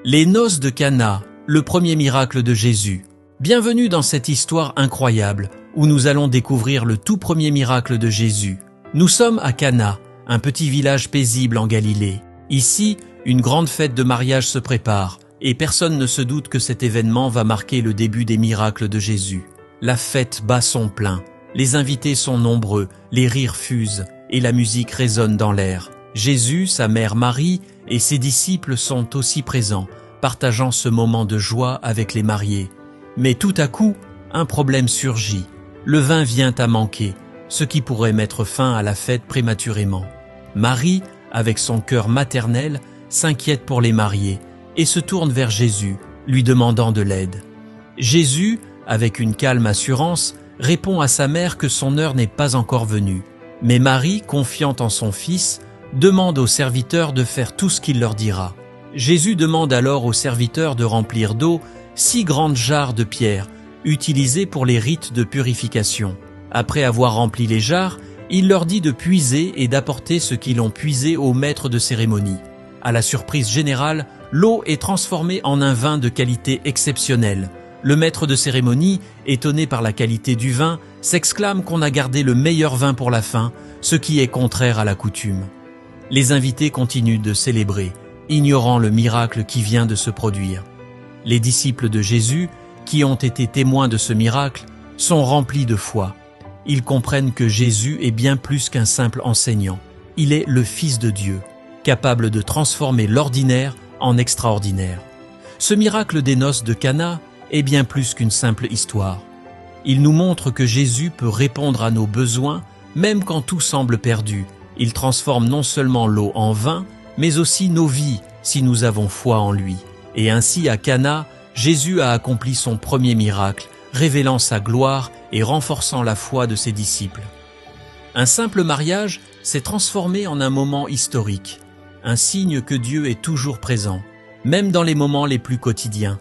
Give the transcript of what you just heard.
Les noces de Cana, le premier miracle de Jésus. Bienvenue dans cette histoire incroyable où nous allons découvrir le tout premier miracle de Jésus. Nous sommes à Cana, un petit village paisible en Galilée. Ici, une grande fête de mariage se prépare et personne ne se doute que cet événement va marquer le début des miracles de Jésus. La fête bat son plein, les invités sont nombreux, les rires fusent et la musique résonne dans l'air. Jésus, sa mère Marie et ses disciples sont aussi présents, partageant ce moment de joie avec les mariés. Mais tout à coup, un problème surgit. Le vin vient à manquer, ce qui pourrait mettre fin à la fête prématurément. Marie, avec son cœur maternel, s'inquiète pour les mariés et se tourne vers Jésus, lui demandant de l'aide. Jésus, avec une calme assurance, répond à sa mère que son heure n'est pas encore venue. Mais Marie, confiante en son fils, demande aux serviteurs de faire tout ce qu'il leur dira. Jésus demande alors aux serviteurs de remplir d'eau 6 grandes jarres de pierre, utilisées pour les rites de purification. Après avoir rempli les jarres, il leur dit de puiser et d'apporter ce qu'ils ont puisé au maître de cérémonie. À la surprise générale, l'eau est transformée en un vin de qualité exceptionnelle. Le maître de cérémonie, étonné par la qualité du vin, s'exclame qu'on a gardé le meilleur vin pour la fin, ce qui est contraire à la coutume. Les invités continuent de célébrer, ignorant le miracle qui vient de se produire. Les disciples de Jésus, qui ont été témoins de ce miracle, sont remplis de foi. Ils comprennent que Jésus est bien plus qu'un simple enseignant. Il est le Fils de Dieu, capable de transformer l'ordinaire en extraordinaire. Ce miracle des noces de Cana est bien plus qu'une simple histoire. Il nous montre que Jésus peut répondre à nos besoins, même quand tout semble perdu. Il transforme non seulement l'eau en vin, mais aussi nos vies si nous avons foi en lui. Et ainsi à Cana, Jésus a accompli son premier miracle, révélant sa gloire et renforçant la foi de ses disciples. Un simple mariage s'est transformé en un moment historique, un signe que Dieu est toujours présent, même dans les moments les plus quotidiens,